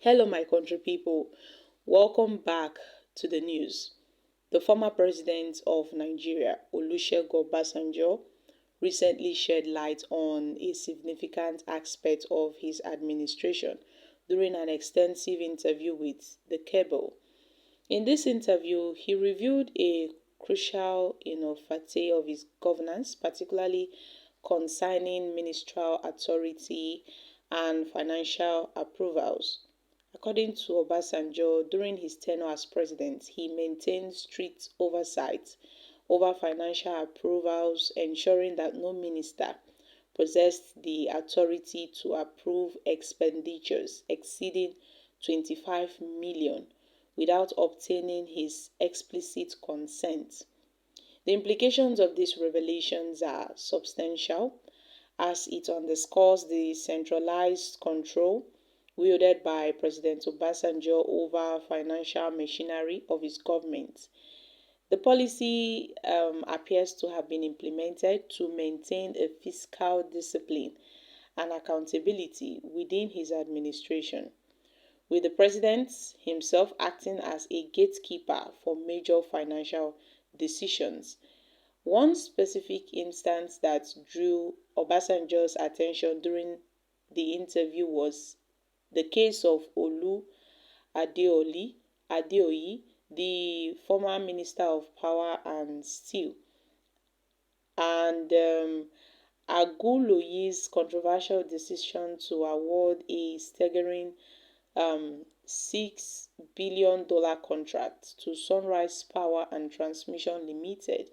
Hello, my country people. Welcome back to the news. The former president of Nigeria, Olusegun Obasanjo, recently shed light on a significant aspect of his administration during an extensive interview with the Cable. In this interview, he revealed a crucial facet of his governance, particularly concerning ministerial authority and financial approvals. According to Obasanjo, during his tenure as president, he maintained strict oversight over financial approvals, ensuring that no minister possessed the authority to approve expenditures exceeding 25 million without obtaining his explicit consent. The implications of these revelations are substantial, as it underscores the centralized control wielded by President Obasanjo over financial machinery of his government. The policy appears to have been implemented to maintain a fiscal discipline and accountability within his administration, with the president himself acting as a gatekeeper for major financial decisions. One specific instance that drew Obasanjo's attention during the interview was the case of Olu Adeoyi, the former Minister of Power and Steel, and Aguloyi's controversial decision to award a staggering $6 billion contract to Sunrise Power and Transmission Limited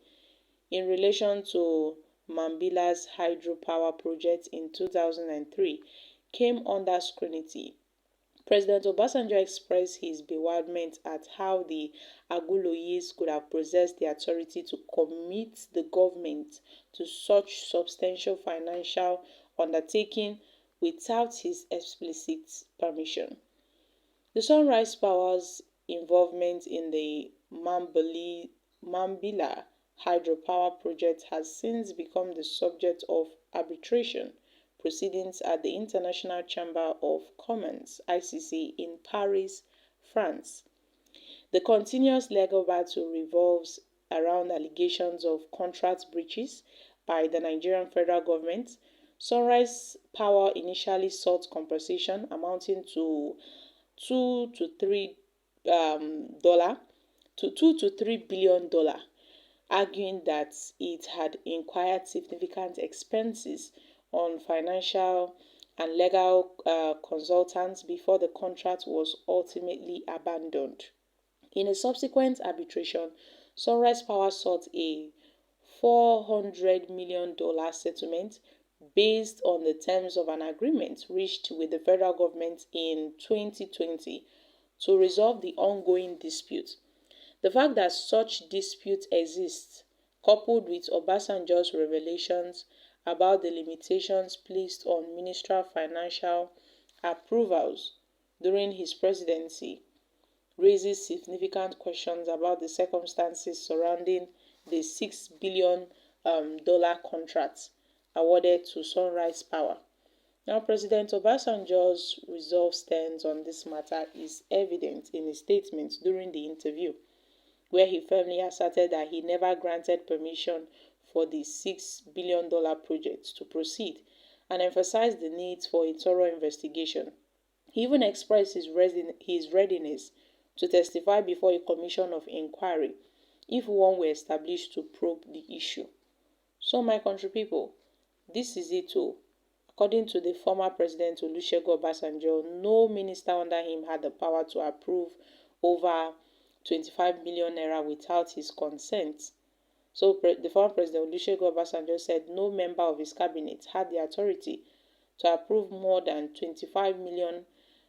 in relation to Mambila's hydropower project in 2003 came under scrutiny. President Obasanjo expressed his bewilderment at how the Aguloyes could have possessed the authority to commit the government to such substantial financial undertaking without his explicit permission. The Sunrise Power's involvement in the Mambila hydropower project has since become the subject of arbitration proceedings at the International Chamber of Commerce (ICC) in Paris, France. The continuous legal battle revolves around allegations of contract breaches by the Nigerian federal government. Sunrise Power initially sought compensation amounting to 2 to 3 billion dollar, arguing that it had incurred significant expenses on financial and legal consultants before the contract was ultimately abandoned. In a subsequent arbitration, Sunrise Power sought a $400 million settlement based on the terms of an agreement reached with the federal government in 2020 to resolve the ongoing dispute. The fact that such dispute exists, coupled with Obasanjo's revelations about the limitations placed on ministerial financial approvals during his presidency, raises significant questions about the circumstances surrounding the $6 billion contract awarded to Sunrise Power. Now, President Obasanjo's resolve stance on this matter is evident in his statements during the interview, where he firmly asserted that he never granted permission for the $6 billion project to proceed and emphasized the need for a thorough investigation. He even expressed his readiness to testify before a commission of inquiry if one were established to probe the issue. So, my country people, this is it all. According to the former president Olusegun Obasanjo, no minister under him had the power to approve over 25 million naira without his consent. So the former president Olusegun Obasanjo said no member of his cabinet had the authority to approve more than 25 million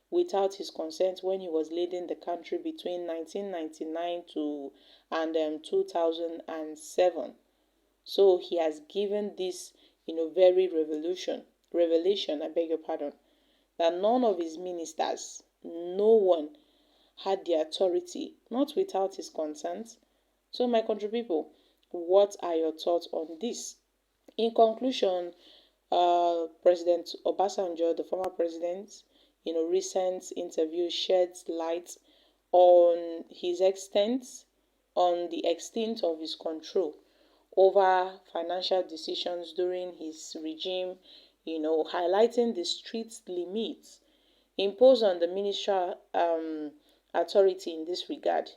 without his consent when he was leading the country between 1999 to 2007. So he has given this very revelation, I beg your pardon, that none of his ministers, no one had the authority, not without his consent. So, my country people, what are your thoughts on this? In conclusion, President Obasanjo, the former president, recent interview sheds light on his on the extent of his control over financial decisions during his regime, highlighting the strict limits imposed on the ministerial authority in this regard.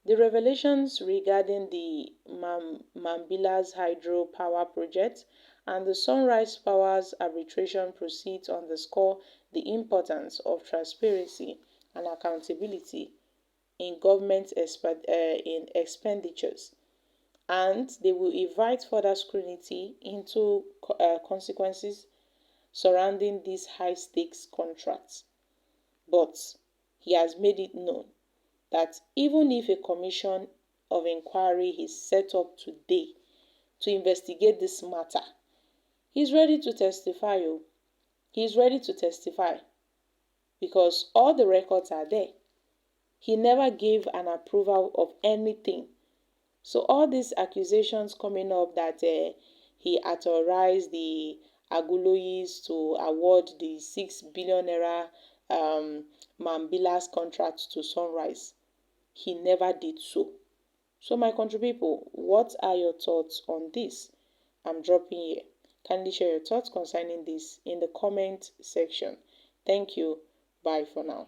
The revelations regarding the Mambila's hydro power project and the Sunrise Power's arbitration proceeds underscore the importance of transparency and accountability in in expenditures, and they will invite further scrutiny into consequences surrounding these high stakes contracts. But he has made it known that even if a commission of inquiry is set up today to investigate this matter, he's ready to testify. Oh. He's ready to testify because all the records are there. He never gave an approval of anything. So all these accusations coming up that he authorized the Aguloyis to award the 6 billion naira Mambila's contract to Sunrise, he never did so. So my country people, what are your thoughts on this? I'm dropping here. Kindly share your thoughts concerning this in the comment section. Thank you. Bye for now.